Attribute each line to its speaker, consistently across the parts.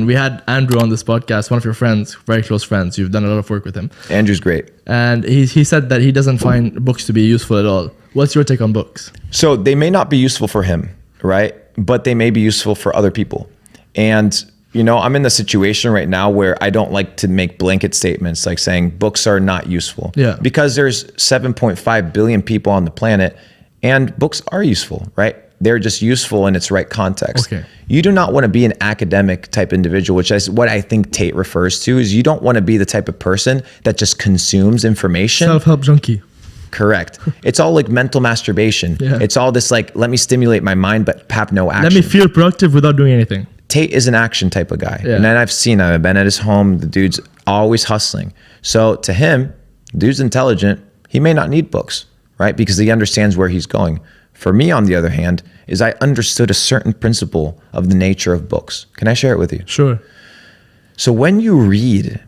Speaker 1: we had Andrew on this podcast, one of your friends, very close friends. You've done a lot of work with him.
Speaker 2: Andrew's great.
Speaker 1: And he said that he doesn't find books to be useful at all. What's your take on books?
Speaker 2: So they may not be useful for him, right? But they may be useful for other people. And, I'm in the situation right now where I don't like to make blanket statements like saying books are not useful.
Speaker 1: Yeah.
Speaker 2: Because there's 7.5 billion people on the planet and books are useful, right? They're just useful in its right context.
Speaker 1: Okay.
Speaker 2: You do not want to be an academic type individual, which is what I think Tate refers to, is you don't want to be the type of person that just consumes information.
Speaker 1: Self-help junkie.
Speaker 2: Correct. It's all like mental masturbation.
Speaker 1: Yeah.
Speaker 2: It's all this like, let me stimulate my mind, but have no action.
Speaker 1: Let me feel productive without doing anything.
Speaker 2: Tate is an action type of guy.
Speaker 1: Yeah.
Speaker 2: And then I've been at his home. The dude's always hustling. So to him, the dude's intelligent. He may not need books, right? Because he understands where he's going. For me, on the other hand, is I understood a certain principle of the nature of books. Can I share it with you?
Speaker 1: Sure.
Speaker 2: So when you read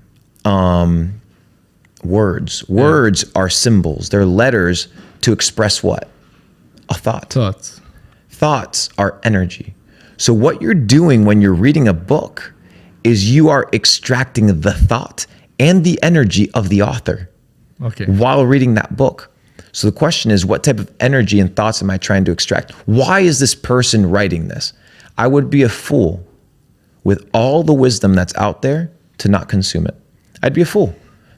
Speaker 2: words are symbols. They're letters to express what? A thought. Thoughts are energy. So what you're doing when you're reading a book is you are extracting the thought and the energy of the author while reading that book. So the question is, what type of energy and thoughts am I trying to extract? Why is this person writing this? I would be a fool with all the wisdom that's out there to not consume it. I'd be a fool.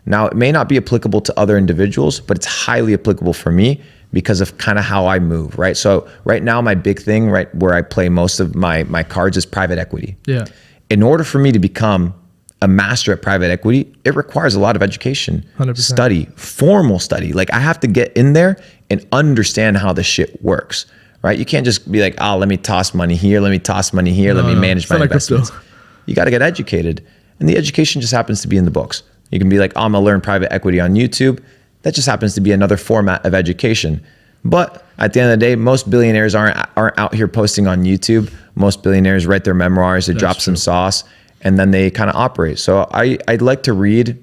Speaker 2: Now, it may not be applicable to other individuals, but it's highly applicable for me because of kind of how I move, right? So right now, my big thing, right, where I play most of my cards is private equity.
Speaker 1: Yeah.
Speaker 2: In order for me to become a master at private equity, it requires a lot of education,
Speaker 1: 100%.
Speaker 2: Study, formal study. Like I have to get in there and understand how the shit works, right? You can't just be like, oh, let me toss money here, let me toss money here, let me manage my investments. You got to get educated. And the education just happens to be in the books. You can be like, oh, I'm gonna learn private equity on YouTube. That just happens to be another format of education. But at the end of the day, most billionaires aren't out here posting on YouTube. Most billionaires write their memoirs, they drop some sauce, and then they kind of operate. So I'd like to read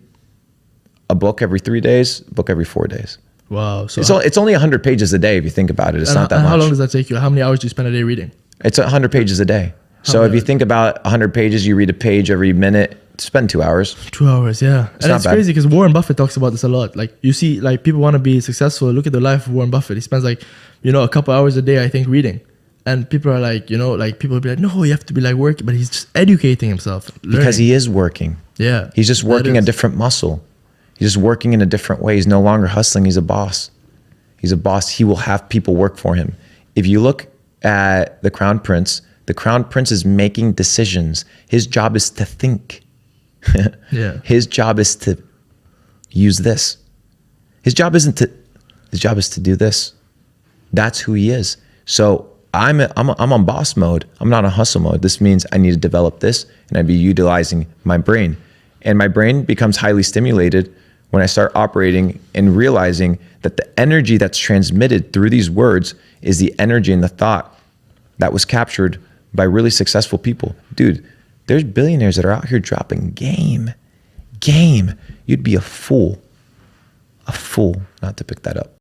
Speaker 2: a book every 3 days, a book every 4 days.
Speaker 1: Wow. So
Speaker 2: it's only 100 pages a day if you think about it. It's not that much.
Speaker 1: How long does that take you? How many hours do you spend a day reading?
Speaker 2: It's 100 pages a day. So if you think about 100 pages, you read a page every minute, spend 2 hours.
Speaker 1: 2 hours, yeah. And it's crazy because Warren Buffett talks about this a lot. Like you see, like people want to be successful. Look at the life of Warren Buffett. He spends like, a couple hours a day, I think, reading. And people are like, people will be like, no, you have to be like working, but he's just educating himself. Learning.
Speaker 2: Because he is working.
Speaker 1: Yeah.
Speaker 2: He's just working a different muscle. He's just working in a different way. He's no longer hustling. He's a boss. He's a boss. He will have people work for him. If you look at the Crown Prince is making decisions. His job is to think.
Speaker 1: Yeah.
Speaker 2: His job is to use this. His job is to do this. That's who he is. So I'm on boss mode. I'm not on hustle mode. This means I need to develop this and I'd be utilizing my brain. And my brain becomes highly stimulated when I start operating and realizing that the energy that's transmitted through these words is the energy and the thought that was captured by really successful people. Dude, there's billionaires that are out here dropping game. You'd be a fool not to pick that up.